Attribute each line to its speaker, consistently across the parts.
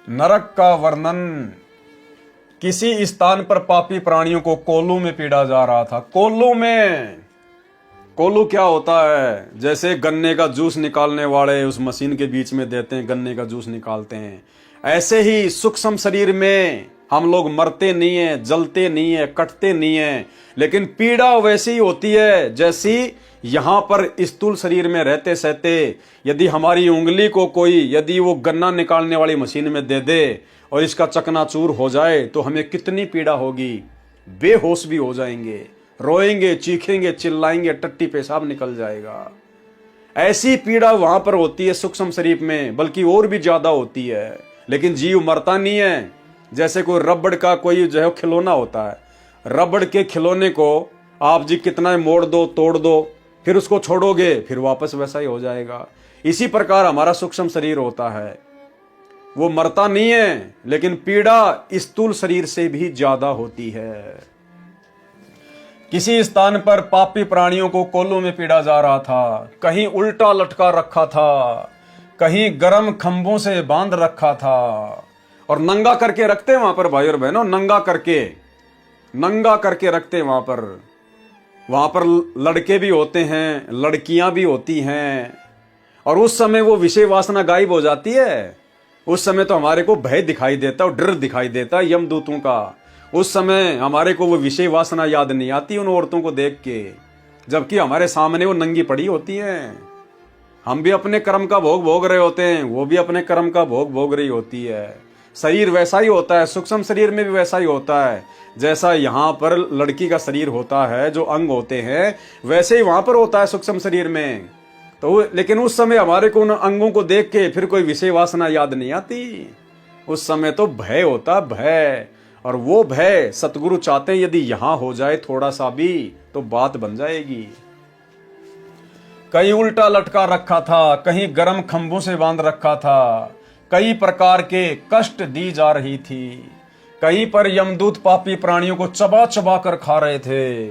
Speaker 1: नरक का वर्णन। किसी स्थान पर पापी प्राणियों को कोल्लू में पीड़ा जा रहा था। कोल्लू में, कोल्लू क्या होता है? जैसे गन्ने का जूस निकालने वाले उस मशीन के बीच में देते हैं, गन्ने का जूस निकालते हैं, ऐसे ही सूक्ष्म शरीर में हम लोग मरते नहीं है, जलते नहीं है, कटते नहीं है, लेकिन पीड़ा वैसी ही होती है जैसी यहां पर स्थूल शरीर में रहते सहते यदि हमारी उंगली को कोई यदि वो गन्ना निकालने वाली मशीन में दे दे और इसका चकनाचूर हो जाए तो हमें कितनी पीड़ा होगी। बेहोश भी हो जाएंगे, रोएंगे, चीखेंगे, चिल्लाएंगे, टट्टी पेशाब निकल जाएगा। ऐसी पीड़ा वहां पर होती है सूक्ष्म शरीर में, बल्कि और भी ज्यादा होती है। लेकिन जीव मरता नहीं है। जैसे कोई रबड़ का कोई जो है खिलौना होता है, रबड़ के खिलौने को आप जी कितना मोड़ दो, तोड़ दो, फिर उसको छोड़ोगे, फिर वापस वैसा ही हो जाएगा। इसी प्रकार हमारा सूक्ष्म शरीर होता है, वो मरता नहीं है, लेकिन पीड़ा स्थूल शरीर से भी ज्यादा होती है। किसी स्थान पर पापी प्राणियों को कोल्लू में पीड़ा जा रहा था। कहीं उल्टा लटका रखा था, कहीं गर्म खंभों से बांध रखा था, और नंगा करके रखते वहां पर भाई और बहनों, नंगा करके रखते वहां पर लड़के भी होते हैं, लड़कियां भी होती हैं। और उस समय वो विषय वासना गायब हो जाती है। उस समय तो हमारे को भय दिखाई देता है, डर दिखाई देता है यमदूतों का। उस समय हमारे को वो विषय वासना याद नहीं आती उन औरतों को देख के, जबकि हमारे सामने वो नंगी पड़ी होती हैं। हम भी अपने कर्म का भोग भोग रहे होते हैं, वो भी अपने कर्म का भोग भोग रही होती है। शरीर वैसा ही होता है, सूक्ष्म शरीर में भी वैसा ही होता है। जैसा यहाँ पर लड़की का शरीर होता है, जो अंग होते हैं, वैसे ही वहां पर होता है सूक्ष्म शरीर में। तो लेकिन उस समय हमारे को उन अंगों को देख के फिर कोई विषय वासना याद नहीं आती। उस समय तो भय होता, भय। और वो भय सतगुरु चाहते हैं यदि यहां हो जाए थोड़ा सा भी तो बात बन जाएगी। कहीं उल्टा लटका रखा था, कहीं गर्म खंभों से बांध रखा था, कई प्रकार के कष्ट दी जा रही थी। कहीं पर यमदूत पापी प्राणियों को चबा चबा कर खा रहे थे।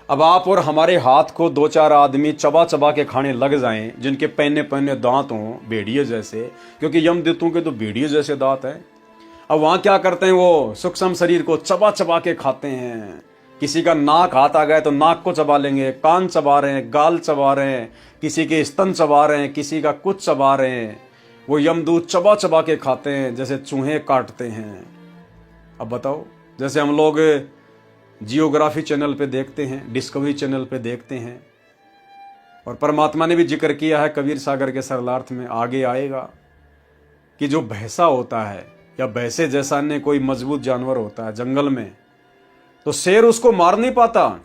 Speaker 1: अब आप और हमारे हाथ को दो चार आदमी चबा चबा के खाने लग जाएं, जिनके पहने पहने दांत हों भेड़िए जैसे, क्योंकि यमदूतों के तो भेड़िए जैसे दांत हैं। अब वहां क्या करते हैं, वो सूक्ष्म शरीर को चबा चबा के खाते हैं। किसी का नाक हाथ आ गया तो नाक को चबा लेंगे, कान चबा रहे हैं, गाल चबा रहे हैं, किसी के स्तन चबा रहे हैं, किसी का कुछ चबा रहे हैं। वो यमदूत चबा चबा के खाते हैं जैसे चूहे काटते हैं। अब बताओ, जैसे हम लोग जियोग्राफी चैनल पे देखते हैं, डिस्कवरी चैनल पे देखते हैं, और परमात्मा ने भी जिक्र किया है कबीर सागर के सरलार्थ में, आगे आएगा, कि जो भैंसा होता है या भैंसे जैसा अन्य कोई मजबूत जानवर होता है जंगल में, तो शेर उसको मार नहीं पाता।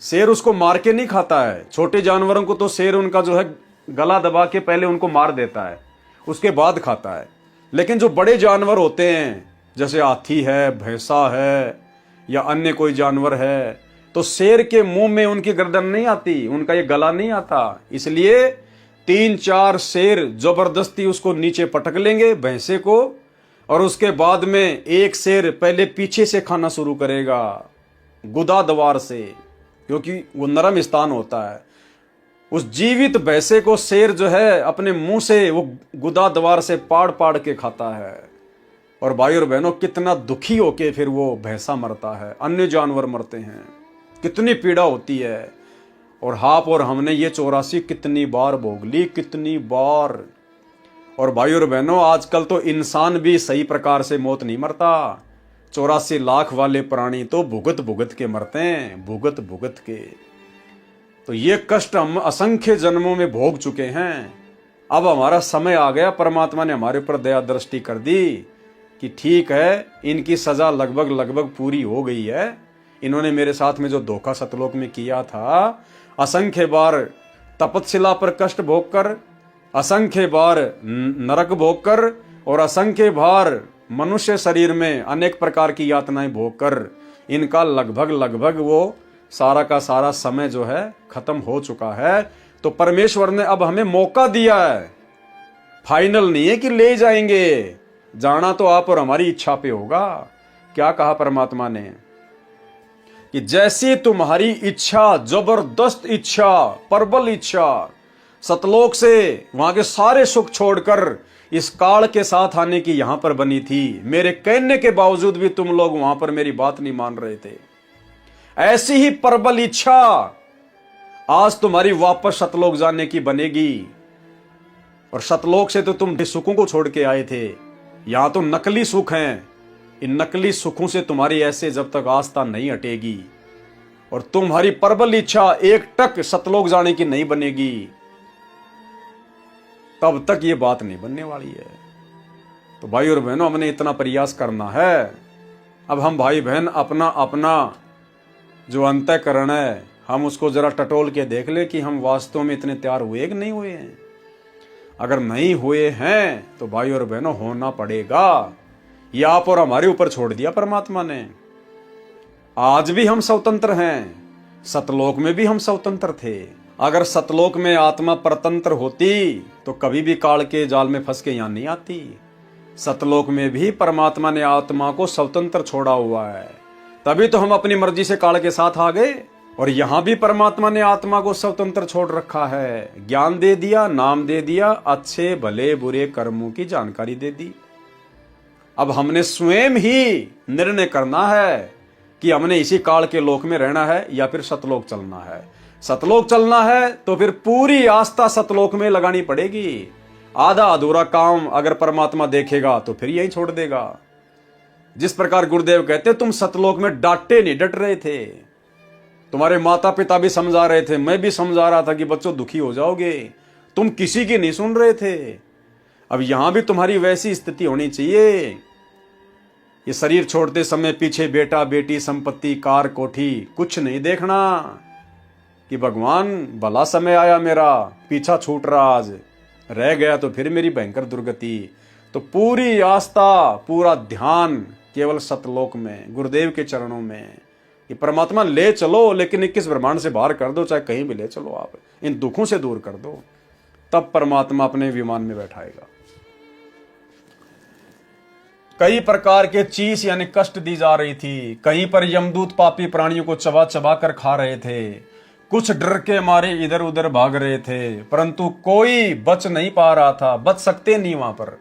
Speaker 1: शेर उसको मार के नहीं खाता है। छोटे जानवरों को तो शेर उनका जो है गला दबा के पहले उनको मार देता है, उसके बाद खाता है। लेकिन जो बड़े जानवर होते हैं, जैसे हाथी है, भैंसा है, या अन्य कोई जानवर है, तो शेर के मुंह में उनकी गर्दन नहीं आती, उनका ये गला नहीं आता। इसलिए 3-4 शेर जबरदस्ती उसको नीचे पटक लेंगे भैंसे को, और उसके बाद में एक शेर पहले पीछे से खाना शुरू करेगा, गुदा द्वार से, क्योंकि वो नरम स्थान होता है। उस जीवित भैंसे को शेर जो है अपने मुंह से वो गुदा द्वार से पाड़ पाड़ के खाता है। और भाई और बहनों, कितना दुखी होके फिर वो भैंसा मरता है, अन्य जानवर मरते हैं, कितनी पीड़ा होती है। और आप और हमने ये 84 कितनी बार भोग ली, कितनी बार। और भाई और बहनों, आजकल तो इंसान भी सही प्रकार से मौत नहीं मरता। 84 लाख वाले प्राणी तो भुगत भुगत के मरते हैं, भुगत भुगत के। तो ये कष्ट हम असंख्य जन्मों में भोग चुके हैं। अब हमारा समय आ गया, परमात्मा ने हमारे ऊपर दया दृष्टि कर दी कि ठीक है, इनकी सजा लगभग पूरी हो गई है। इन्होंने मेरे साथ में जो धोखा सतलोक में किया था, असंख्य बार तपतशिला पर कष्ट भोग कर, असंख्य बार नरक भोग कर, और असंख्य बार मनुष्य शरीर में अनेक प्रकार की यातनाएं भोग कर, इनका लगभग वो सारा का सारा समय जो है खत्म हो चुका है। तो परमेश्वर ने अब हमें मौका दिया है। फाइनल नहीं है कि ले जाएंगे, जाना तो आप और हमारी इच्छा पे होगा। क्या कहा परमात्मा ने कि जैसी तुम्हारी इच्छा, जबरदस्त इच्छा, प्रबल इच्छा, सतलोक से वहां के सारे सुख छोड़कर इस काल के साथ आने की यहां पर बनी थी। मेरे कहने के बावजूद भी तुम लोग वहां पर मेरी बात नहीं मान रहे थे। ऐसी ही प्रबल इच्छा आज तुम्हारी वापस सतलोक जाने की बनेगी। और सतलोक से तो तुम सुखों को छोड़ के आए थे, यहां तो नकली सुख हैं। इन नकली सुखों से तुम्हारी ऐसे जब तक आस्था नहीं हटेगी और तुम्हारी प्रबल इच्छा एक टक सतलोक जाने की नहीं बनेगी, तब तक ये बात नहीं बनने वाली है। तो भाई और बहनों, हमने इतना प्रयास करना है। अब हम भाई बहन अपना अपना जो अंतःकरण है, हम उसको जरा टटोल के देख ले कि हम वास्तव में इतने तैयार हुए कि नहीं हुए हैं। अगर नहीं हुए हैं तो भाई और बहनों, होना पड़ेगा। ये आप और हमारे ऊपर छोड़ दिया परमात्मा ने। आज भी हम स्वतंत्र हैं, सतलोक में भी हम स्वतंत्र थे। अगर सतलोक में आत्मा परतंत्र होती तो कभी भी काल के जाल में फंस के यहां नहीं आती। सतलोक में भी परमात्मा ने आत्मा को स्वतंत्र छोड़ा हुआ है, तभी तो हम अपनी मर्जी से काल के साथ आ गए। और यहां भी परमात्मा ने आत्मा को स्वतंत्र छोड़ रखा है। ज्ञान दे दिया, नाम दे दिया, अच्छे भले बुरे कर्मों की जानकारी दे दी। अब हमने स्वयं ही निर्णय करना है कि हमने इसी काल के लोक में रहना है या फिर सतलोक चलना है। सतलोक चलना है तो फिर पूरी आस्था सतलोक में लगानी पड़ेगी। आधा अधूरा काम अगर परमात्मा देखेगा तो फिर यही छोड़ देगा। जिस प्रकार गुरुदेव कहते, तुम सतलोक में डांटे नहीं, डट रहे थे। तुम्हारे माता पिता भी समझा रहे थे, मैं भी समझा रहा था कि बच्चों दुखी हो जाओगे, तुम किसी की नहीं सुन रहे थे। अब यहां भी तुम्हारी वैसी स्थिति होनी चाहिए। ये शरीर छोड़ते समय पीछे बेटा बेटी संपत्ति कार कोठी कुछ नहीं देखना कि भगवान भला समय आया, मेरा पीछा छूट रहा, आज रह गया तो फिर मेरी भयंकर दुर्गति। तो पूरी आस्था, पूरा ध्यान केवल सतलोक में, गुरुदेव के चरणों में। ये परमात्मा ले चलो, लेकिन 21 ब्रह्मांड से बाहर कर दो, चाहे कहीं भी ले चलो, आप इन दुखों से दूर कर दो, तब परमात्मा अपने विमान में बैठाएगा। कई प्रकार के चीज यानी कष्ट दी जा रही थी। कहीं पर यमदूत पापी प्राणियों को चबा चबा कर खा रहे थे। कुछ डर के मारे इधर उधर भाग रहे थे, परंतु कोई बच नहीं पा रहा था, बच सकते नहीं। वहां पर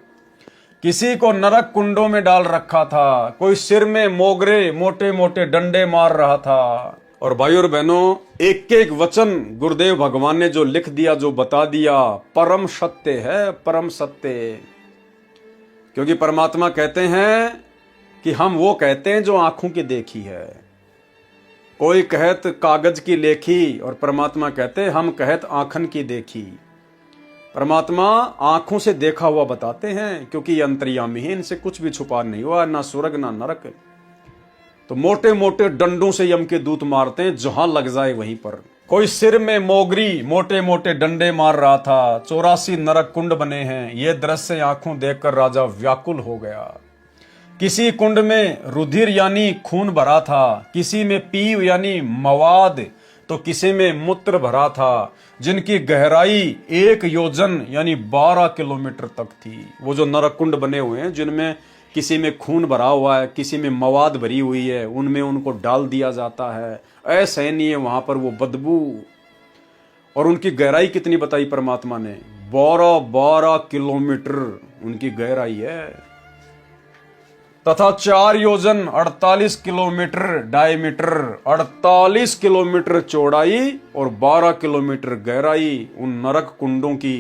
Speaker 1: किसी को नरक कुंडों में डाल रखा था, कोई सिर में मोगरे मोटे मोटे डंडे मार रहा था। और भाई और बहनों, एक एक वचन गुरुदेव भगवान ने जो लिख दिया, जो बता दिया, परम सत्य है, परम सत्य। क्योंकि परमात्मा कहते हैं कि हम वो कहते हैं जो आंखों की देखी है। कोई कहत कागज की लेखी और परमात्मा कहते हम कहत आंखन की देखी। परमात्मा आंखों से देखा हुआ बताते हैं, क्योंकि ये अंतर्यामी है, इनसे कुछ भी छुपा नहीं हुआ, ना स्वर्ग ना नरक। तो मोटे मोटे डंडों से यम के दूत मारते हैं, जहां लग जाए वहीं पर। कोई सिर में मोगरी मोटे मोटे डंडे मार रहा था। 84 नरक कुंड बने हैं। ये दृश्य आंखों देखकर राजा व्याकुल हो गया। किसी कुंड में रुधिर यानी खून भरा था, किसी में पीव यानी मवाद, तो किसी में मूत्र भरा था, जिनकी गहराई 1 योजन यानी 12 किलोमीटर तक थी। वो जो नरक कुंड बने हुए हैं, जिनमें किसी में खून भरा हुआ है, किसी में मवाद भरी हुई है, उनमें उनको डाल दिया जाता है। असहनीय वहां पर वो बदबू। और उनकी गहराई कितनी बताई परमात्मा ने? 12 किलोमीटर उनकी गहराई है, तथा 4 योजन 48 किलोमीटर डायमीटर, 48 किलोमीटर चौड़ाई और 12 किलोमीटर गहराई उन नरक कुंडों की।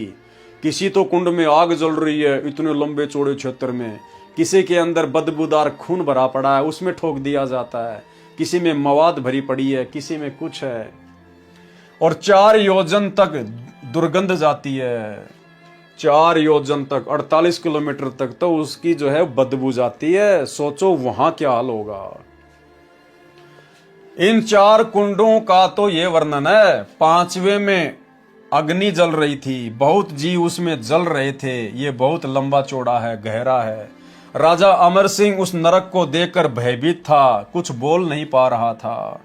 Speaker 1: किसी तो कुंड में आग जल रही है इतने लंबे चौड़े क्षेत्र में, किसी के अंदर बदबूदार खून भरा पड़ा है, उसमें ठोक दिया जाता है, किसी में मवाद भरी पड़ी है, किसी में कुछ है। और 4 योजन तक दुर्गंध जाती है, 4 योजन तक, 48 किलोमीटर तक तो उसकी जो है बदबू जाती है। सोचो वहां क्या हाल होगा। इन 4 कुंडों का तो ये वर्णन है। 5वें में अग्नि जल रही थी, बहुत जीव उसमें जल रहे थे। ये बहुत लंबा चौड़ा है, गहरा है। राजा अमर सिंह उस नरक को देखकर भयभीत था, कुछ बोल नहीं पा रहा था।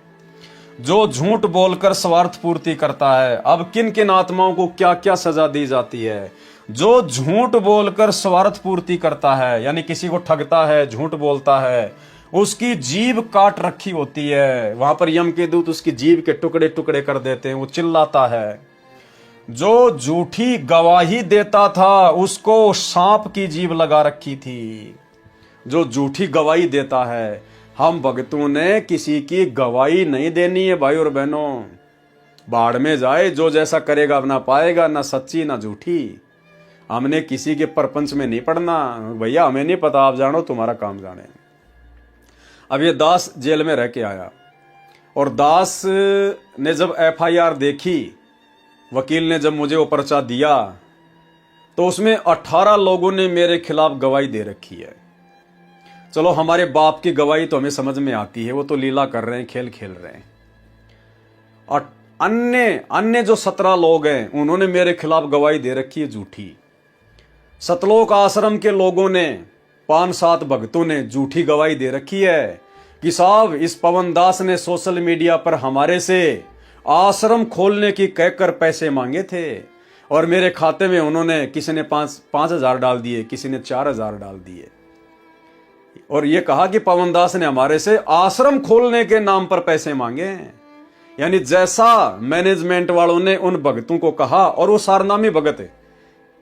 Speaker 1: जो झूठ बोलकर स्वार्थ पूर्ति करता है, अब किन किन आत्माओं को क्या क्या सजा दी जाती है। जो झूठ बोलकर स्वार्थ पूर्ति करता है, यानी किसी को ठगता है, झूठ बोलता है, उसकी जीभ काट रखी होती है। वहां पर यम के दूत उसकी जीभ के टुकड़े टुकड़े कर देते हैं, वो चिल्लाता है। जो झूठी गवाही देता था उसको सांप की जीभ लगा रखी थी। जो झूठी गवाही देता है, हम भक्तों ने किसी की गवाही नहीं देनी है भाई और बहनों। बाढ़ में जाए, जो जैसा करेगा अपना पाएगा, ना सच्ची ना झूठी। हमने किसी के परपंच में नहीं पड़ना भैया, हमें नहीं पता, आप जानो, तुम्हारा काम जाने। अब ये दास जेल में रह के आया और दास ने जब FIR देखी, वकील ने जब मुझे वो पर्चा दिया, तो उसमें 18 लोगों ने मेरे खिलाफ गवाही दे रखी है। चलो, हमारे बाप की गवाही तो हमें समझ में आती है, वो तो लीला कर रहे हैं, खेल खेल रहे हैं। और अन्य जो 17 लोग हैं, उन्होंने मेरे खिलाफ गवाही दे रखी है झूठी। सतलोक आश्रम के लोगों ने, 5-7 भक्तों ने झूठी गवाही दे रखी है कि साहब इस पवन दास ने सोशल मीडिया पर हमारे से आश्रम खोलने की कहकर पैसे मांगे थे और मेरे खाते में उन्होंने, किसी ने 5,000 डाल दिए, किसी ने 4,000 डाल दिए, और ये कहा कि पवन दास ने हमारे से आश्रम खोलने के नाम पर पैसे मांगे हैं। यानी जैसा मैनेजमेंट वालों ने उन भगतों को कहा, और वो सारनामी भगत है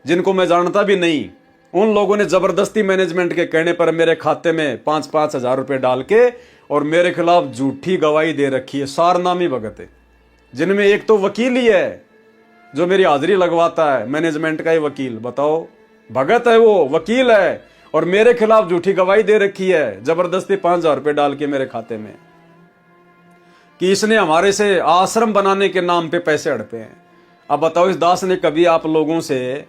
Speaker 1: जिनको मैं जानता भी नहीं, उन लोगों ने जबरदस्ती मैनेजमेंट के कहने पर मेरे खाते में 5-5 हजार रुपए डाल के और मेरे खिलाफ झूठी गवाही दे रखी है। सारनामी भगत है, जिनमें एक तो वकील ही है जो मेरी हाजिरी लगवाता है, मैनेजमेंट का ही वकील। बताओ, भगत है वो, वकील है, और मेरे खिलाफ झूठी गवाही दे रखी है, जबरदस्ती 5,000 रुपए डाल के मेरे खाते में, कि इसने हमारे से आश्रम बनाने के नाम पे पैसे हड़पे हैं। अब बताओ, इस दास ने कभी आप लोगों से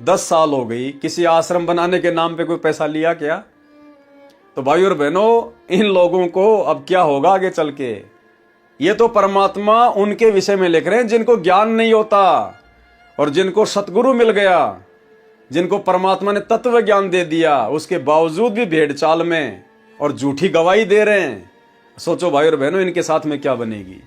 Speaker 1: 10 साल हो गई, किसी आश्रम बनाने के नाम पे कोई पैसा लिया क्या? तो भाई और बहनों, इन लोगों को अब क्या होगा आगे चल के? ये तो परमात्मा उनके विषय में लिख रहे हैं जिनको ज्ञान नहीं होता, और जिनको सतगुरु मिल गया, जिनको परमात्मा ने तत्व ज्ञान दे दिया, उसके बावजूद भी भेड़ चाल में और झूठी गवाही दे रहे हैं। सोचो भाई और बहनों, इनके साथ में क्या बनेगी।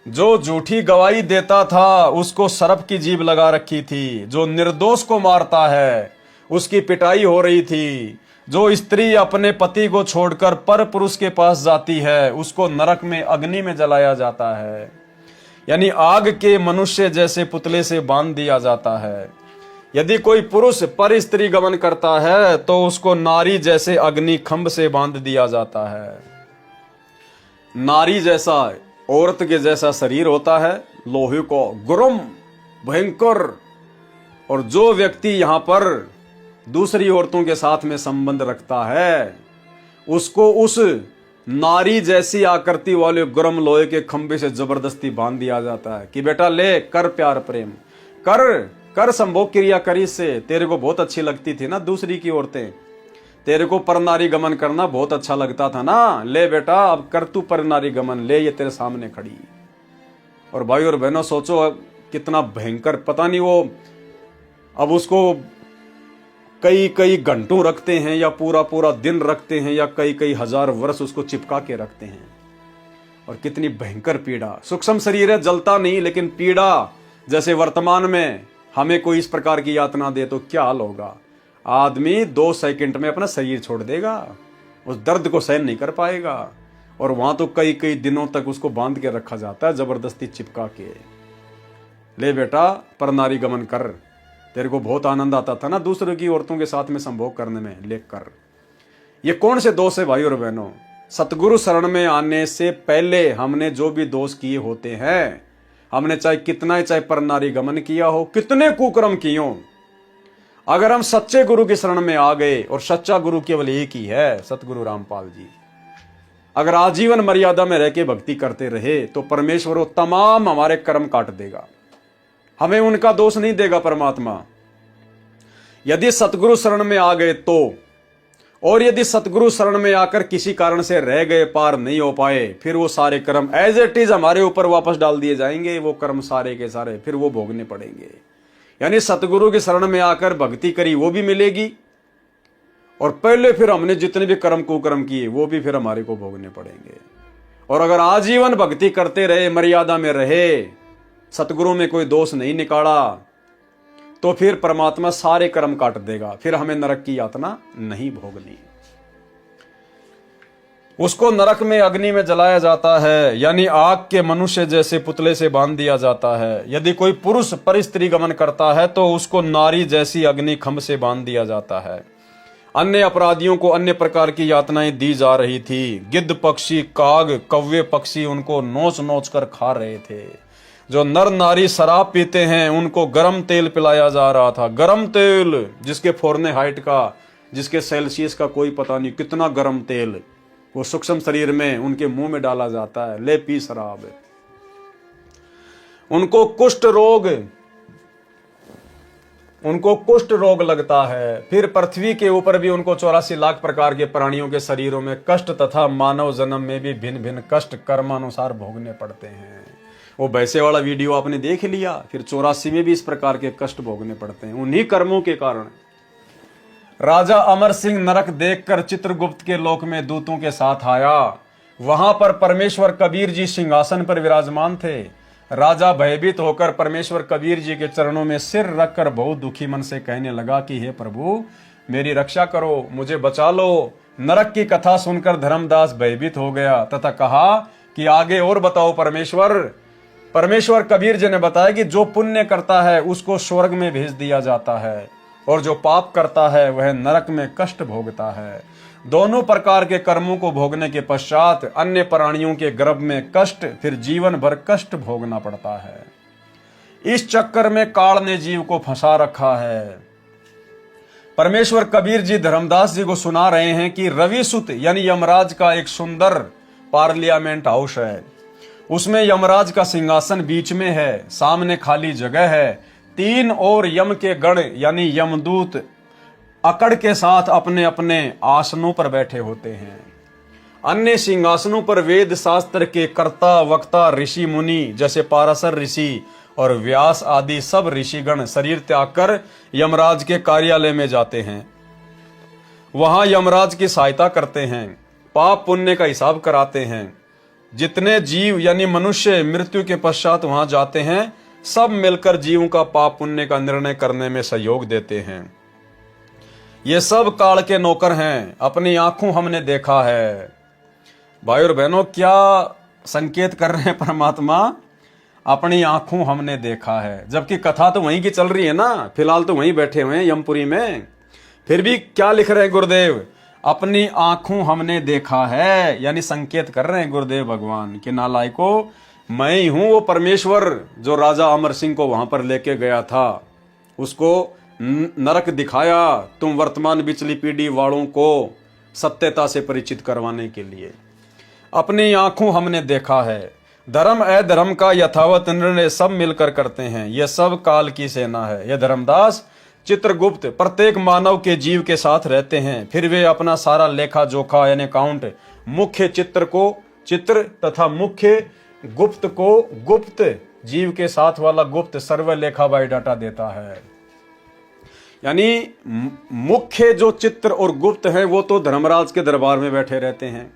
Speaker 1: जो झूठी गवाही देता था उसको सर्प की जीभ लगा रखी थी। जो निर्दोष को मारता है उसकी पिटाई हो रही थी। जो स्त्री अपने पति को छोड़कर पर पुरुष के पास जाती है उसको नरक में अग्नि में जलाया जाता है, यानी आग के मनुष्य जैसे पुतले से बांध दिया जाता है। यदि कोई पुरुष पर स्त्री गमन करता है तो उसको नारी जैसे अग्नि खंभ से बांध दिया जाता है। नारी जैसा, औरत के जैसा शरीर होता है, लोहे को गरम, भयंकर। और जो व्यक्ति यहां पर दूसरी औरतों के साथ में संबंध रखता है उसको उस नारी जैसी आकृति वाले गरम लोहे के खंभे से जबरदस्ती बांध दिया जाता है कि बेटा ले कर प्यार प्रेम कर संभोग क्रिया करी से। तेरे को बहुत अच्छी लगती थी ना दूसरी की औरतें, तेरे को पर नारी गमन करना बहुत अच्छा लगता था ना, ले बेटा अब कर तू पर नारी गमन, ले ये तेरे सामने खड़ी। और भाई और बहनों सोचो कितना भयंकर, पता नहीं वो अब उसको कई घंटों रखते हैं या पूरा दिन रखते हैं या कई हजार वर्ष उसको चिपका के रखते हैं। और कितनी भयंकर पीड़ा। सूक्ष्म शरीर है, जलता नहीं, लेकिन पीड़ा जैसे वर्तमान में हमें कोई इस प्रकार की यातना दे तो क्या हाल होगा। आदमी 2 सेकंड में अपना शरीर छोड़ देगा, उस दर्द को सहन नहीं कर पाएगा। और वहां तो कई दिनों तक उसको बांध के रखा जाता है, जबरदस्ती चिपका के। ले बेटा पर नारी गमन कर, तेरे को बहुत आनंद आता था ना दूसरों की औरतों के साथ में संभोग करने में, ले कर। ये कौन से दोष है भाई और बहनों? सतगुरु शरण में आने से पहले हमने जो भी दोष किए होते हैं, हमने चाहे कितना ही चाहे पर नारी गमन किया हो, कितने कुकर्म किए हो, अगर हम सच्चे गुरु की शरण में आ गए, और सच्चा गुरु केवल एक ही है, सतगुरु रामपाल जी, अगर आजीवन मर्यादा में रह के भक्ति करते रहे तो परमेश्वर वो तमाम हमारे कर्म काट देगा, हमें उनका दोष नहीं देगा परमात्मा। यदि सतगुरु शरण में आ गए तो, और यदि सतगुरु शरण में आकर किसी कारण से रह गए, पार नहीं हो पाए, फिर वो सारे कर्म एज इट इज हमारे ऊपर वापस डाल दिए जाएंगे। वो कर्म सारे के सारे फिर वो भोगने पड़ेंगे। यानी सतगुरु की शरण में आकर भक्ति करी वो भी मिलेगी, और पहले फिर हमने जितने भी कर्म कुकर्म किए वो भी फिर हमारे को भोगने पड़ेंगे। और अगर आजीवन भक्ति करते रहे, मर्यादा में रहे, सतगुरु में कोई दोष नहीं निकाला, तो फिर परमात्मा सारे कर्म काट देगा, फिर हमें नरक की यातना नहीं भोगनी। उसको नरक में अग्नि में जलाया जाता है, यानी आग के मनुष्य जैसे पुतले से बांध दिया जाता है। यदि कोई पुरुष पर स्त्री गमन करता है तो उसको नारी जैसी अग्नि खंभ से बांध दिया जाता है। अन्य अपराधियों को अन्य प्रकार की यातनाएं दी जा रही थी। गिद्ध पक्षी, काग, कौवे पक्षी उनको नोच नोच कर खा रहे थे। जो नर नारी शराब पीते हैं उनको गरम तेल पिलाया जा रहा था। गरम तेल, जिसके फ़ारेनहाइट का, जिसके सेल्सियस का कोई पता नहीं, कितना गरम तेल वो सूक्ष्म शरीर में उनके मुंह में डाला जाता है। ले पी शराब। उनको कुष्ठ रोग लगता है। फिर पृथ्वी के ऊपर भी उनको 84 लाख प्रकार के प्राणियों के शरीरों में कष्ट तथा मानव जन्म में भी भिन्न भिन्न कष्ट कर्मानुसार भोगने पड़ते हैं। वो वैसे वाला वीडियो आपने देख लिया। फिर 84 में भी इस प्रकार के कष्ट भोगने पड़ते हैं उन्हीं कर्मों के कारण। राजा अमर सिंह नरक देखकर चित्रगुप्त के लोक में दूतों के साथ आया। वहां पर परमेश्वर कबीर जी सिंहासन पर विराजमान थे। राजा भयभीत होकर परमेश्वर कबीर जी के चरणों में सिर रखकर बहुत दुखी मन से कहने लगा कि हे प्रभु, मेरी रक्षा करो, मुझे बचा लो। नरक की कथा सुनकर धर्मदास भयभीत हो गया तथा कहा कि आगे और बताओ परमेश्वर। परमेश्वर कबीर जी ने बताया कि जो पुण्य करता है उसको स्वर्ग में भेज दिया जाता है और जो पाप करता है वह नरक में कष्ट भोगता है। दोनों प्रकार के कर्मों को भोगने के पश्चात अन्य प्राणियों के गर्भ में कष्ट, फिर जीवन भर कष्ट भोगना पड़ता है। इस चक्कर में काल ने जीव को फंसा रखा है। परमेश्वर कबीर जी धर्मदास जी को सुना रहे हैं कि रविसुत यानी यमराज का एक सुंदर पार्लियामेंट हाउस है। उसमें यमराज का सिंहासन बीच में है, सामने खाली जगह है। 3 और यम के गण यानी यमदूत अकड़ के साथ अपने अपने आसनों पर बैठे होते हैं। अन्य सिंहासनों पर वेद शास्त्र के कर्ता वक्ता ऋषि मुनि जैसे पाराशर ऋषि और व्यास आदि सब ऋषिगण शरीर त्याग कर यमराज के कार्यालय में जाते हैं। वहां यमराज की सहायता करते हैं, पाप पुण्य का हिसाब कराते हैं। जितने जीव यानी मनुष्य मृत्यु के पश्चात वहां जाते हैं, सब मिलकर जीवों का पाप पुण्य का निर्णय करने में सहयोग देते हैं। ये सब काल के नौकर हैं, अपनी आंखों हमने देखा है। भाई और बहनों, क्या संकेत कर रहे हैं परमात्मा? अपनी आंखों हमने देखा है। जबकि कथा तो वहीं की चल रही है ना, फिलहाल तो वहीं बैठे हुए हैं यमपुरी में। फिर भी क्या लिख रहे हैं गुरुदेव? अपनी आंखों हमने देखा है, यानी संकेत कर रहे हैं गुरुदेव भगवान कि नालायकों, मैं ही हूं वो परमेश्वर जो राजा अमर सिंह को वहां पर लेके गया था। उसको नरक दिखाया तुम वर्तमान बिचली पीढ़ी वालों को सत्यता से परिचित करवाने के लिए। अपनी आंखों हमने देखा है। धर्म अधर्म का यथावत निर्णय सब मिलकर करते हैं। यह सब काल की सेना है। यह धर्मदास चित्रगुप्त प्रत्येक मानव के जीव के साथ रहते हैं। फिर वे अपना सारा लेखा जोखा यानी काउंट मुख्य चित्र तथा मुख्य गुप्त को गुप्त जीव के साथ वाला गुप्त सर्व लेखा बायोडाटा देता है। यानी मुख्य जो चित्र और गुप्त है वो तो धर्मराज के दरबार में बैठे रहते हैं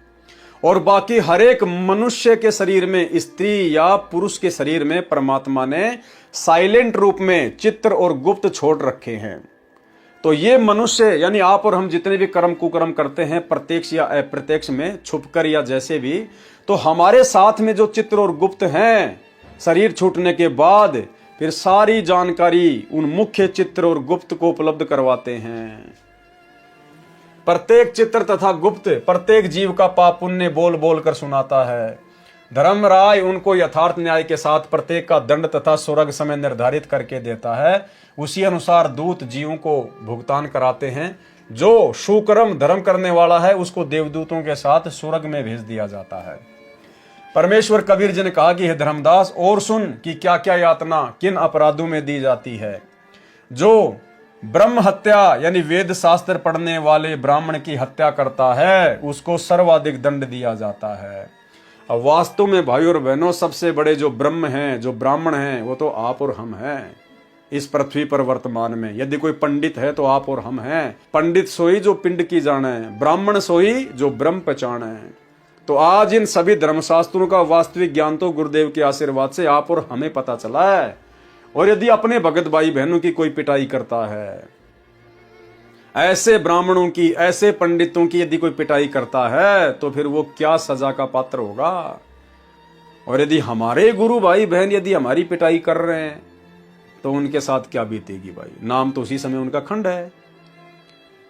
Speaker 1: और बाकी हर एक मनुष्य के शरीर में, स्त्री या पुरुष के शरीर में परमात्मा ने साइलेंट रूप में चित्र और गुप्त छोड़ रखे हैं। तो ये मनुष्य यानी आप और हम जितने भी कर्म कुकर्म करते हैं प्रत्यक्ष या अप्रत्यक्ष में, छुपकर या जैसे भी, तो हमारे साथ में जो चित्र और गुप्त हैं शरीर छूटने के बाद फिर सारी जानकारी उन मुख्य चित्र और गुप्त को उपलब्ध करवाते हैं। प्रत्येक चित्र तथा गुप्त प्रत्येक जीव का पाप पुण्य बोल बोल कर सुनाता है। धर्मराय उनको यथार्थ न्याय के साथ प्रत्येक का दंड तथा स्वर्ग समय निर्धारित करके देता है। उसी अनुसार दूत जीवों को भुगतान कराते हैं। जो सुकर्म धर्म करने वाला है उसको देवदूतों के साथ स्वर्ग में भेज दिया जाता है। परमेश्वर कबीर जी ने कहा कि हे धर्मदास, और सुन कि क्या क्या यातना किन अपराधों में दी जाती है। जो ब्रह्म हत्या यानी वेद शास्त्र पढ़ने वाले ब्राह्मण की हत्या करता है उसको सर्वाधिक दंड दिया जाता है। अब वास्तव में भाई और बहनों, सबसे बड़े जो ब्रह्म हैं, जो ब्राह्मण हैं, वो तो आप और हम हैं इस पृथ्वी पर वर्तमान में। यदि कोई पंडित है तो आप और हम हैं। पंडित सोई जो पिंड की जाने, ब्राह्मण सोई जो ब्रह्म पहचाने। तो आज इन सभी धर्मशास्त्रों का वास्तविक ज्ञान तो गुरुदेव के आशीर्वाद से आप और हमें पता चला है। और यदि अपने भगत भाई बहनों की कोई पिटाई करता है, ऐसे ब्राह्मणों की, ऐसे पंडितों की यदि कोई पिटाई करता है तो फिर वो क्या सजा का पात्र होगा। और यदि हमारे गुरु भाई बहन यदि हमारी पिटाई कर रहे हैं तो उनके साथ क्या बीतेगी भाई। नाम तो उसी समय उनका खंड है।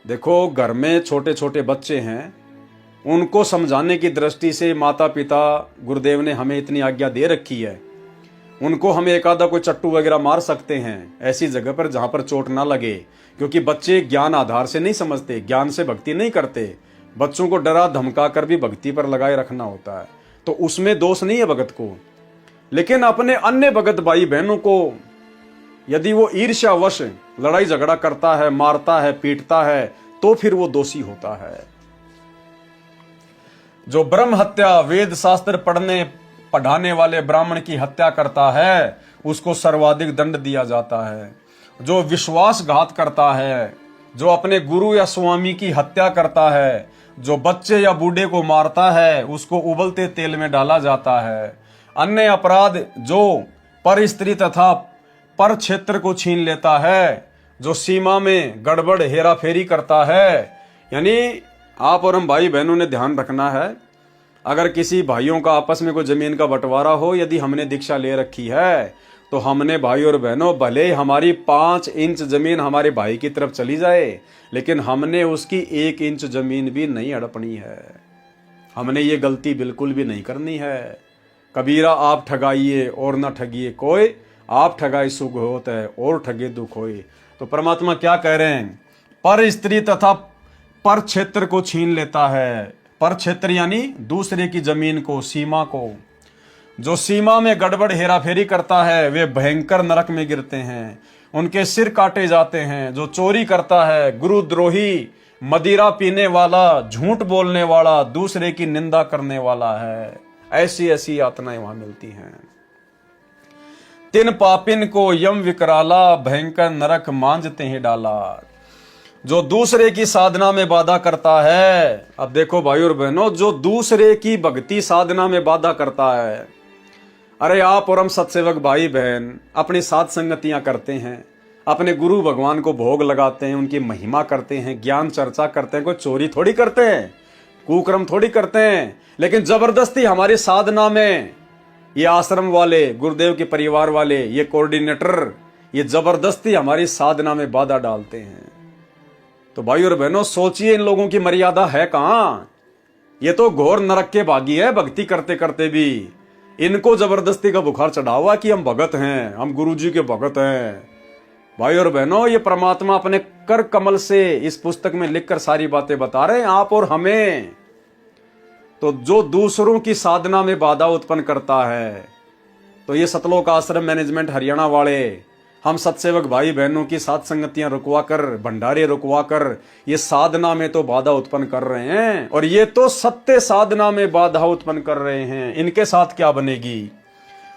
Speaker 1: देखो, घर में छोटे छोटे बच्चे हैं, उनको समझाने की दृष्टि से माता पिता गुरुदेव ने हमें इतनी आज्ञा दे रखी है। उनको हम एक आधा कोई चट्टू वगैरह मार सकते हैं ऐसी जगह पर जहां पर चोट ना लगे, क्योंकि बच्चे ज्ञान आधार से नहीं समझते, ज्ञान से भक्ति नहीं करते। बच्चों को डरा धमका कर भी भक्ति पर लगाए रखना होता है, तो उसमें दोष नहीं है भगत को। लेकिन अपने अन्य भगत भाई बहनों को यदि वो ईर्ष्यावश लड़ाई झगड़ा करता है, मारता है, पीटता है, तो फिर वो दोषी होता है। जो ब्रह्म हत्या, वेद शास्त्र पढ़ाने वाले ब्राह्मण की हत्या करता है उसको सर्वाधिक दंड दिया जाता है। जो विश्वासघात करता है, जो अपने गुरु या स्वामी की हत्या करता है, जो बच्चे या बूढ़े को मारता है उसको उबलते तेल में डाला जाता है। अन्य अपराध जो पर स्त्री तथा पर क्षेत्र को छीन लेता है, जो सीमा में गड़बड़ हेराफेरी करता है, यानी आप और हम भाई बहनों ने ध्यान रखना है। अगर किसी भाइयों का आपस में कोई जमीन का बंटवारा हो, यदि हमने दीक्षा ले रखी है तो हमने भाई और बहनों, भले ही हमारी 5 इंच जमीन हमारे भाई की तरफ चली जाए, लेकिन हमने उसकी 1 इंच जमीन भी नहीं हड़पनी है। हमने ये गलती बिल्कुल भी नहीं करनी है। कबीरा आप ठगाइए और न ठगिए कोई, आप ठगाई सुख होता है और ठगे दुख होए। तो परमात्मा क्या कह रहे हैं? पर स्त्री तथा पर क्षेत्र को छीन लेता है। पर क्षेत्र यानी दूसरे की जमीन को, सीमा को। जो सीमा में गड़बड़ हेराफेरी करता है वे भयंकर नरक में गिरते हैं, उनके सिर काटे जाते हैं। जो चोरी करता है, गुरुद्रोही, मदिरा पीने वाला, झूठ बोलने वाला, दूसरे की निंदा करने वाला है, ऐसी ऐसी यातनाएं वहां मिलती हैं। तिन पापिन को यम विकराला, भयंकर नरक मांझते हैं डाला। जो दूसरे की साधना में बाधा करता है, अब देखो भाई और बहनों, जो दूसरे की भक्ति साधना में बाधा करता है, अरे आप और हम सत्सेवक भाई बहन अपनी साध संगतियां करते हैं, अपने गुरु भगवान को भोग लगाते हैं, उनकी महिमा करते हैं, ज्ञान चर्चा करते हैं। कोई चोरी थोड़ी करते हैं, कुकर्म थोड़ी करते हैं, लेकिन जबरदस्ती हमारी साधना में ये आश्रम वाले, गुरुदेव के परिवार वाले, ये कोऑर्डिनेटर, ये जबरदस्ती हमारी साधना में बाधा डालते हैं। तो भाई और बहनों सोचिए, इन लोगों की मर्यादा है कहां? ये तो घोर नरक के भागी है, भक्ति करते करते भी। इनको जबरदस्ती का बुखार चढ़ा हुआ कि हम भगत हैं, हम गुरुजी के भगत हैं। भाई और बहनों, ये परमात्मा अपने कर कमल से इस पुस्तक में लिखकर सारी बातें बता रहे हैं आप और हमें। तो जो दूसरों की साधना में बाधा उत्पन्न करता है, तो ये सतलोक आश्रम मैनेजमेंट हरियाणा वाले, हम सत्सेवक भाई बहनों की साथ संगतियां रुकवा कर, भंडारे रुकवा कर ये साधना में तो बाधा उत्पन्न कर रहे हैं, और ये तो सत्य साधना में बाधा उत्पन्न कर रहे हैं। इनके साथ क्या बनेगी?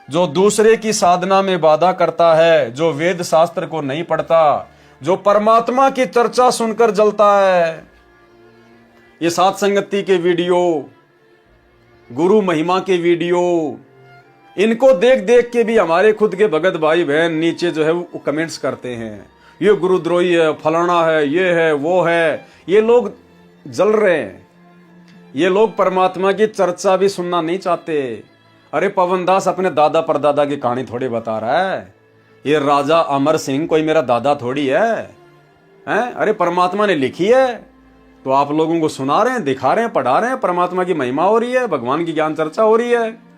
Speaker 1: जो दूसरे की साधना में बाधा करता है, जो वेद शास्त्र को नहीं पढ़ता, जो परमात्मा की चर्चा सुनकर जलता है, ये साथ संगति के वीडियो, गुरु महिमा के वीडियो, इनको देख देख के भी हमारे खुद के भगत भाई बहन नीचे जो है वो कमेंट्स करते हैं, ये गुरुद्रोही है, फलाना है, ये है, वो है। ये लोग जल रहे हैं, ये लोग परमात्मा की चर्चा भी सुनना नहीं चाहते। अरे पवन दास अपने दादा परदादा की कहानी थोड़ी बता रहा है, ये राजा अमर सिंह कोई मेरा दादा थोड़ी है। अरे परमात्मा ने लिखी है, तो आप लोगों को सुना रहे हैं, दिखा रहे हैं, पढ़ा रहे हैं। परमात्मा की महिमा हो रही है, भगवान की ज्ञान चर्चा हो रही है,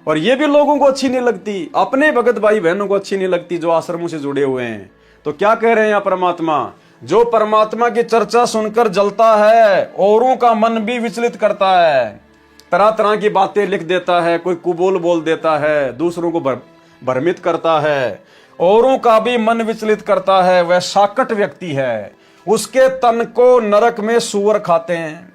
Speaker 1: और ये भी लोगों को अच्छी नहीं लगती, अपने भगत भाई बहनों को अच्छी नहीं लगती जो आश्रमों से जुड़े हुए हैं। तो क्या कह रहे हैं यहाँ परमात्मा? जो परमात्मा की चर्चा सुनकर जलता है, औरों का मन भी विचलित करता है, तरह तरह की बातें लिख देता है, कोई कुबोल बोल देता है, दूसरों को भ्रमित करता है, औरों का भी मन विचलित करता है, वह शाकट व्यक्ति है, उसके तन को नरक में सूअर खाते हैं।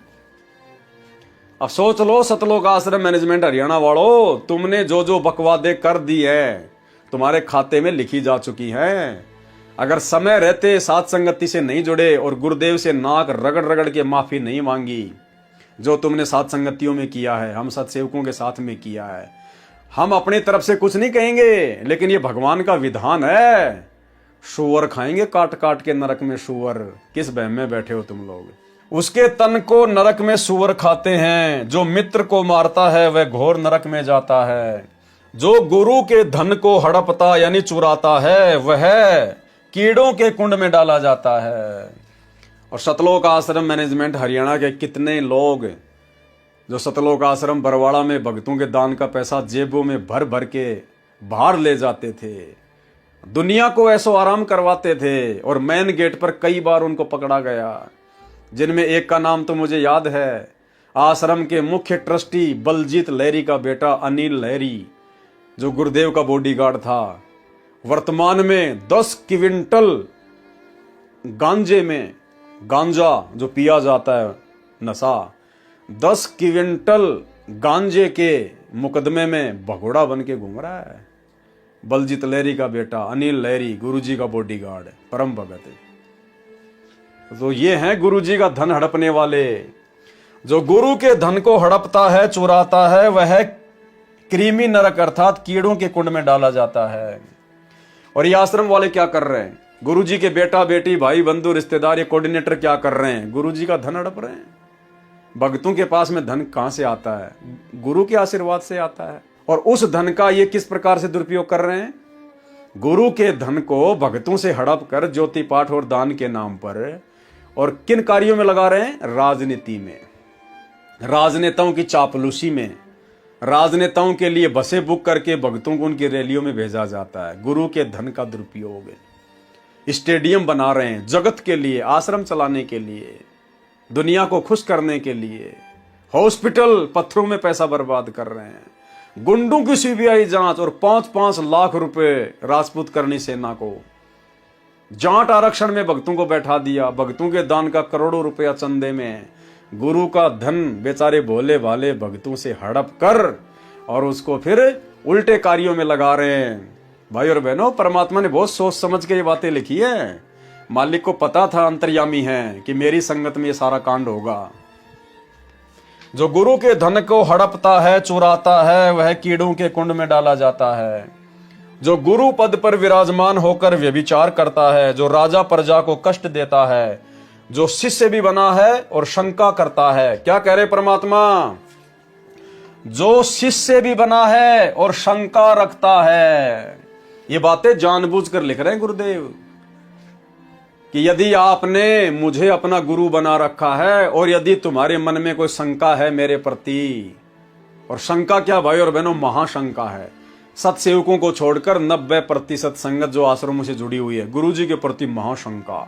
Speaker 1: अब सोच लो सतलोक आश्रम मैनेजमेंट हरियाणा वालों, तुमने जो जो बकवादे कर दी है तुम्हारे खाते में लिखी जा चुकी हैं। अगर समय रहते साथ संगति से नहीं जुड़े और गुरुदेव से नाक रगड़ रगड़ के माफी नहीं मांगी, जो तुमने साथ संगतियों में किया है, हम सत्सेवकों के साथ में किया है, हम अपनी तरफ से कुछ नहीं कहेंगे, लेकिन ये भगवान का विधान है। सुअर खाएंगे काट काट के नरक में सुअर। किस बहम में बैठे हो तुम लोग। उसके तन को नरक में सुअर खाते हैं, जो मित्र को मारता है वह घोर नरक में जाता है। जो गुरु के धन को हड़पता यानी चुराता है वह कीड़ों के कुंड में डाला जाता है। और सतलोक आश्रम मैनेजमेंट हरियाणा के कितने लोग जो सतलोक आश्रम बरवाड़ा में भक्तों के दान का पैसा जेबों में भर भर के बाहर ले जाते थे, दुनिया को ऐसो आराम करवाते थे, और मेन गेट पर कई बार उनको पकड़ा गया। जिनमें एक का नाम तो मुझे याद है, आश्रम के मुख्य ट्रस्टी बलजीत लहरी का बेटा अनिल लहरी, जो गुरुदेव का बॉडीगार्ड था। वर्तमान में 10 क्विंटल गांजे में, गांजा जो पिया जाता है नशा, 10 क्विंटल गांजे के मुकदमे में भगोड़ा बन के घूम रहा है। बलजीत लहरी का बेटा अनिल लहरी, गुरुजी का बॉडीगार्ड, परम भगत है। तो ये हैं गुरुजी का धन हड़पने वाले। जो गुरु के धन को हड़पता है, चुराता है, वह कृमि नरक अर्थात कीड़ों के कुंड में डाला जाता है। और ये आश्रम वाले क्या कर रहे हैं? गुरुजी के बेटा बेटी भाई बंधु रिश्तेदार ये कोऑर्डिनेटर क्या कर रहे हैं? गुरुजी का धन हड़प रहे हैं। भक्तों के पास में धन कहां से आता है? गुरु के आशीर्वाद से आता है। और उस धन का ये किस प्रकार से दुरुपयोग कर रहे हैं? गुरु के धन को भक्तों से हड़प कर ज्योति पाठ और दान के नाम पर, और किन कार्यों में लगा रहे हैं? राजनीति में, राजनेताओं की चापलूसी में। राजनेताओं के लिए बसें बुक करके भक्तों को उनकी रैलियों में भेजा जाता है। गुरु के धन का दुरुपयोग है। स्टेडियम बना रहे हैं जगत के लिए, आश्रम चलाने के लिए, दुनिया को खुश करने के लिए। हॉस्पिटल पत्थरों में पैसा बर्बाद कर रहे हैं। गुंडों की सीबीआई जांच और 5-5 लाख रुपए राजपूत करनी सेना को। जाट आरक्षण में भक्तों को बैठा दिया। भक्तों के दान का करोड़ों रुपया चंदे में। गुरु का धन बेचारे भोले भाले भक्तों से हड़प कर और उसको फिर उल्टे कार्यों में लगा रहे हैं। भाई और बहनों, परमात्मा ने बहुत सोच समझ के ये बातें लिखी है। मालिक को पता था, अंतर्यामी है, कि मेरी संगत में ये सारा कांड होगा। जो गुरु के धन को हड़पता है, चुराता है, वह कीड़ों के कुंड में डाला जाता है। जो गुरु पद पर विराजमान होकर व्यभिचार करता है, जो राजा प्रजा को कष्ट देता है, जो शिष्य भी बना है और शंका करता है। क्या कह रहे परमात्मा? जो शिष्य भी बना है और शंका रखता है। ये बातें जानबूझकर लिख रहे हैं गुरुदेव कि यदि आपने मुझे अपना गुरु बना रखा है और यदि तुम्हारे मन में कोई शंका है मेरे प्रति, और शंका क्या भाई और बहनों? महाशंका है। सत्सेवकों को छोड़कर 90% संगत जो आश्रमों से जुड़ी हुई है, गुरुजी के प्रति महाशंका।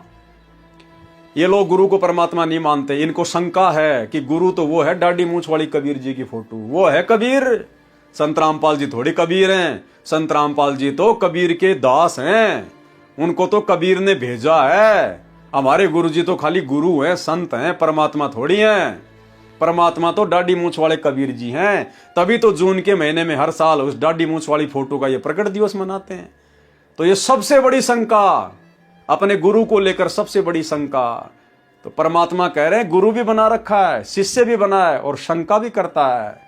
Speaker 1: ये लोग गुरु को परमात्मा नहीं मानते। इनको शंका है कि गुरु तो वो है दाढ़ी मूंछ वाली कबीर जी की फोटो, वो है कबीर। संत रामपाल जी थोड़ी कबीर हैं। संत रामपाल जी तो कबीर के दास हैं। उनको तो कबीर ने भेजा है। हमारे गुरु जी तो खाली गुरु हैं, संत हैं, परमात्मा थोड़ी हैं। परमात्मा तो दाढ़ी मूंछ वाले कबीर जी हैं। तभी तो जून के महीने में हर साल उस दाढ़ी मूंछ वाली फोटो का ये प्रकट दिवस मनाते हैं। तो ये सबसे बड़ी शंका, अपने गुरु को लेकर सबसे बड़ी शंका। तो परमात्मा कह रहे हैं गुरु भी बना रखा है, शिष्य भी बना है और शंका भी करता है।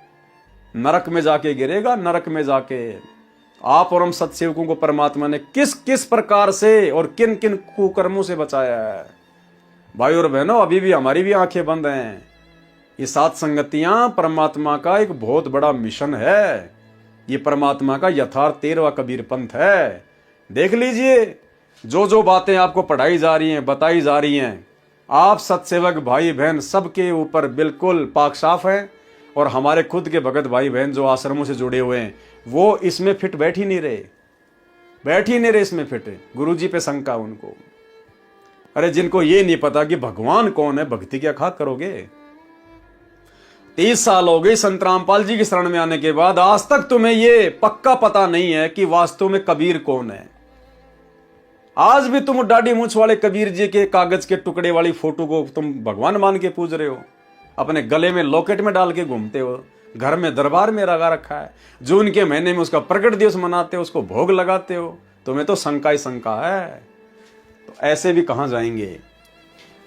Speaker 1: नरक में जाके गिरेगा, नरक में जाके। आप और हम सत्सेवकों को परमात्मा ने किस किस प्रकार से और किन किन कुकर्मों से बचाया है। भाई और बहनों, अभी भी हमारी भी आंखें बंद हैं। ये 7 संगतियां परमात्मा का एक बहुत बड़ा मिशन है। ये परमात्मा का यथार्थ 13वां कबीर पंथ है। देख लीजिए, जो जो बातें आपको पढ़ाई जा रही हैं, बताई जा रही हैं, आप सत्सेवक भाई बहन सबके ऊपर बिल्कुल पाक साफ हैं। और हमारे खुद के भगत भाई बहन जो आश्रमों से जुड़े हुए हैं, वो इसमें फिट बैठ ही नहीं रहे इसमें फिट। गुरुजी पे शंका उनको। अरे जिनको ये नहीं पता कि भगवान कौन है, भक्ति क्या खा करोगे? 30 साल हो गए संत रामपाल जी की शरण में आने के बाद, आज तक तुम्हें ये पक्का पता नहीं है कि वास्तव में कबीर कौन है। आज भी तुम दाढ़ी मूंछ वाले कबीर जी के कागज के टुकड़े वाली फोटो को तुम भगवान मान के पूज रहे हो। अपने गले में लॉकेट में डाल के घूमते हो। घर में दरबार में लगा रखा है। जून के महीने में उसका प्रकट दिवस मनाते हो, उसको भोग लगाते हो। तुम्हें तो शंका ही शंका है। तो ऐसे भी कहां जाएंगे?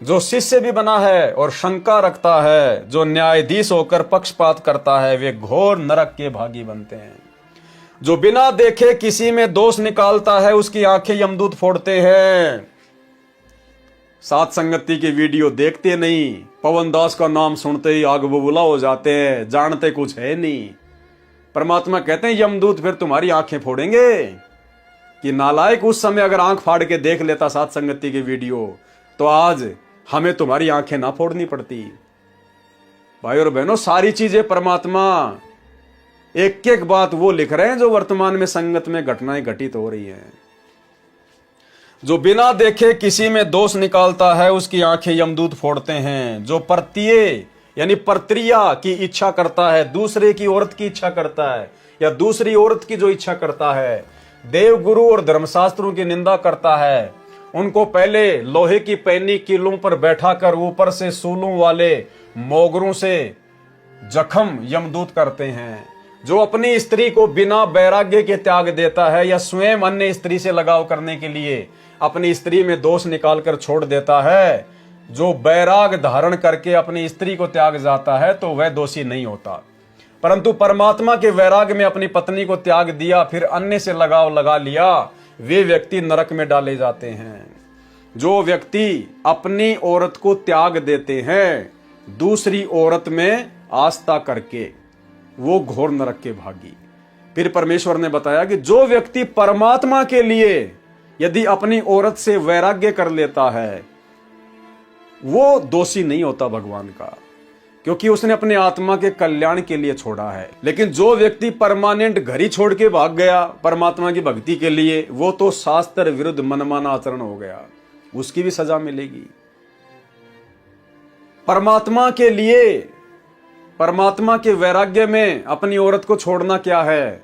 Speaker 1: जो शिष्य भी बना है और शंका रखता है, जो न्यायाधीश होकर पक्षपात करता है, वे घोर नरक के भागी बनते हैं। जो बिना देखे किसी में दोष निकालता है उसकी आंखें यमदूत फोड़ते हैं। साथ संगति की वीडियो देखते नहीं, पवन दास का नाम सुनते ही आग बबूला हो जाते हैं, जानते कुछ है नहीं। परमात्मा कहते हैं यमदूत फिर तुम्हारी आंखें फोड़ेंगे कि नालायक उस समय अगर आंख फाड़ के देख लेता साथ संगति की वीडियो तो आज हमें तुम्हारी आंखें ना फोड़नी पड़ती। भाई और बहनों, सारी चीजें परमात्मा एक एक बात वो लिख रहे हैं जो वर्तमान में संगत में घटनाएं घटित हो रही हैं। जो बिना देखे किसी में दोष निकालता है उसकी आंखें यमदूत फोड़ते हैं। जो परतीय यानी परत्रिया की इच्छा करता है, दूसरे की औरत की इच्छा करता है या दूसरी औरत की जो इच्छा करता है, देव गुरु और धर्मशास्त्रों की निंदा करता है, उनको पहले लोहे की पैनी कीलों पर बैठाकर ऊपर से सूलों वाले मोगरों से जख्म यमदूत करते हैं। जो अपनी स्त्री को बिना वैराग्य के त्याग देता है या स्वयं अन्य स्त्री से लगाव करने के लिए अपनी स्त्री में दोष निकालकर छोड़ देता है, जो वैराग धारण करके अपनी स्त्री को त्याग जाता है तो वह दोषी नहीं होता। परंतु परमात्मा के वैराग में अपनी पत्नी को त्याग दिया फिर अन्य से लगाव लगा लिया, वे व्यक्ति नरक में डाले जाते हैं। जो व्यक्ति अपनी औरत को त्याग देते हैं दूसरी औरत में आस्था करके, वो घोर नरक के भागी। फिर परमेश्वर ने बताया कि जो व्यक्ति परमात्मा के लिए यदि अपनी औरत से वैराग्य कर लेता है वो दोषी नहीं होता भगवान का, क्योंकि उसने अपने आत्मा के कल्याण के लिए छोड़ा है। लेकिन जो व्यक्ति परमानेंट घर ही छोड़ के भाग गया परमात्मा की भक्ति के लिए, वो तो शास्त्र विरुद्ध मनमाना आचरण हो गया, उसकी भी सजा मिलेगी। परमात्मा के लिए, परमात्मा के वैराग्य में अपनी औरत को छोड़ना क्या है?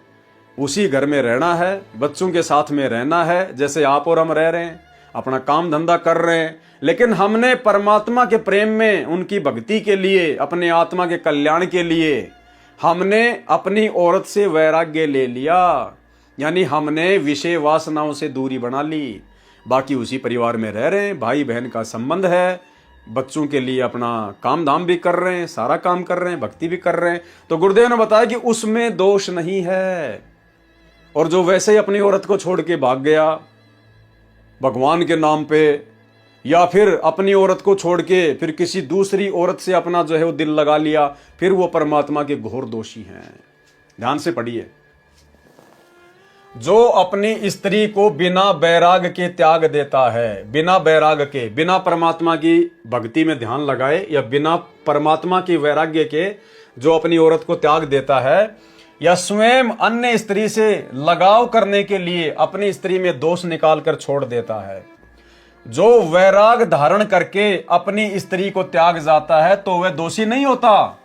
Speaker 1: उसी घर में रहना है, बच्चों के साथ में रहना है, जैसे आप और हम रह रहे हैं, अपना काम धंधा कर रहे हैं। लेकिन हमने परमात्मा के प्रेम में, उनकी भक्ति के लिए, अपने आत्मा के कल्याण के लिए हमने अपनी औरत से वैराग्य ले लिया, यानी हमने विषय वासनाओं से दूरी बना ली। बाकी उसी परिवार में रह रहे हैं, भाई बहन का संबंध है, बच्चों के लिए अपना काम धाम भी कर रहे हैं, सारा काम कर रहे हैं, भक्ति भी कर रहे हैं। तो गुरुदेव ने बताया कि उसमें दोष नहीं है। और जो वैसे ही अपनी औरत को छोड़ के भाग गया भगवान के नाम पे, या फिर अपनी औरत को छोड़ के फिर किसी दूसरी औरत से अपना जो है वो दिल लगा लिया, फिर वो परमात्मा के घोर दोषी हैं। ध्यान से पढ़िए। जो अपनी स्त्री को बिना वैराग के त्याग देता है, बिना वैराग के, बिना परमात्मा की भक्ति में ध्यान लगाए या बिना परमात्मा की वैराग्य के जो अपनी औरत को त्याग देता है, या स्वयं अन्य स्त्री से लगाव करने के लिए अपनी स्त्री में दोष निकालकर छोड़ देता है, जो वैराग धारण करके अपनी स्त्री को त्याग जाता है तो वह दोषी नहीं होता।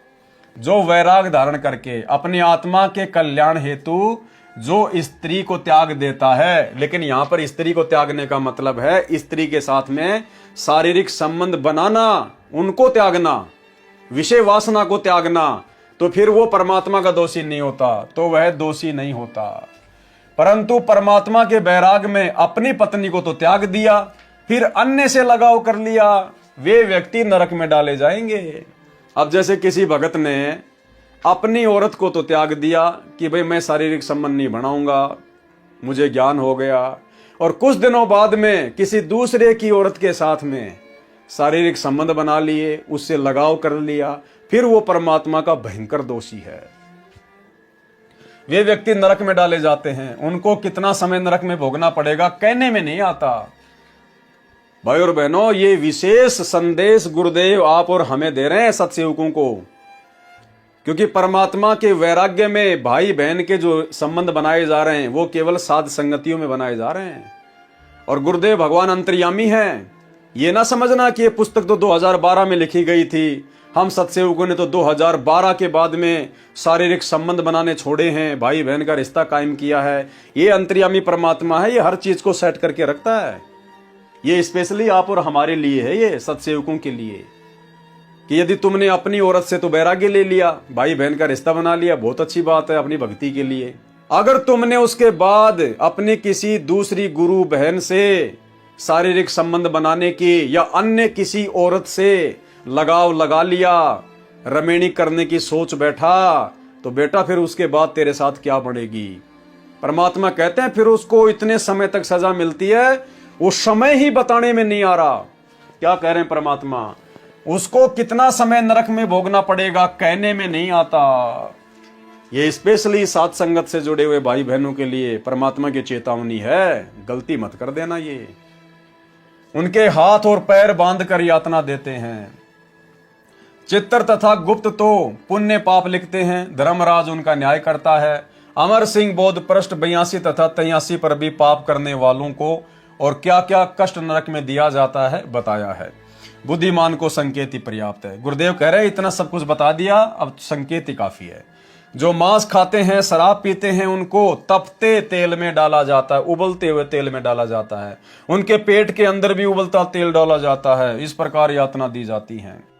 Speaker 1: जो वैराग धारण करके अपनी आत्मा के कल्याण हेतु जो स्त्री को त्याग देता है, लेकिन यहां पर स्त्री को त्यागने का मतलब है स्त्री के साथ में शारीरिक संबंध बनाना, उनको त्यागना, विषय वासना को त्यागना, तो फिर वो परमात्मा का दोषी नहीं होता, तो वह दोषी नहीं होता। परंतु परमात्मा के वैराग में अपनी पत्नी को तो त्याग दिया, फिर अन्य से लगाव कर लिया, वे व्यक्ति नरक में डाले जाएंगे। अब जैसे किसी भगत ने अपनी औरत को तो त्याग दिया कि भाई मैं शारीरिक संबंध नहीं बनाऊंगा, मुझे ज्ञान हो गया, और कुछ दिनों बाद में किसी दूसरे की औरत के साथ में शारीरिक संबंध बना लिए, उससे लगाव कर लिया, फिर वो परमात्मा का भयंकर दोषी है। वे व्यक्ति नरक में डाले जाते हैं। उनको कितना समय नरक में भोगना पड़ेगा कहने में नहीं आता। भाई और बहनों, ये विशेष संदेश गुरुदेव आप और हमें दे रहे हैं सत्सेवकों को, क्योंकि परमात्मा के वैराग्य में भाई बहन के जो संबंध बनाए जा रहे हैं वो केवल साध संगतियों में बनाए जा रहे हैं। और गुरुदेव भगवान अंतर्यामी हैं। ये ना समझना कि ये पुस्तक तो 2012 में लिखी गई थी, हम सत्सेवकों ने तो 2012 के बाद में शारीरिक संबंध बनाने छोड़े हैं, भाई बहन का रिश्ता कायम किया है। ये अंतर्यामी परमात्मा है, ये हर चीज को सेट करके रखता है। ये स्पेशली आप और हमारे लिए है, ये सत्सेवकों के लिए, कि यदि तुमने अपनी औरत से तो वैराग्य ले लिया, भाई बहन का रिश्ता बना लिया, बहुत अच्छी बात है अपनी भक्ति के लिए। अगर तुमने उसके बाद अपनी किसी दूसरी गुरु बहन से शारीरिक संबंध बनाने की या अन्य किसी औरत से लगाव लगा लिया, रमेणी करने की सोच बैठा, तो बेटा फिर उसके बाद तेरे साथ क्या बढ़ेगी? परमात्मा कहते हैं फिर उसको इतने समय तक सजा मिलती है, वो समय ही बताने में नहीं आ रहा। क्या कह रहे हैं परमात्मा, उसको कितना समय नरक में भोगना पड़ेगा कहने में नहीं आता। ये स्पेशली साथ संगत से जुड़े हुए भाई बहनों के लिए परमात्मा की चेतावनी है, गलती मत कर देना। ये उनके हाथ और पैर बांध कर यातना देते हैं। चित्तर तथा गुप्त तो पुण्य पाप लिखते हैं, धर्मराज उनका न्याय करता है। अमर सिंह बोध पृष्ठ 82 तथा 83 पर भी पाप करने वालों को और क्या क्या कष्ट नरक में दिया जाता है बताया है। बुद्धिमान को संकेत ही पर्याप्त है। गुरुदेव कह रहे इतना सब कुछ बता दिया, अब संकेत ही काफी है। जो मांस खाते हैं, शराब पीते हैं, उनको तपते तेल में डाला जाता है, उबलते हुए तेल में डाला जाता है। उनके पेट के अंदर भी उबलता तेल डाला जाता है। इस प्रकार यातना दी जाती है।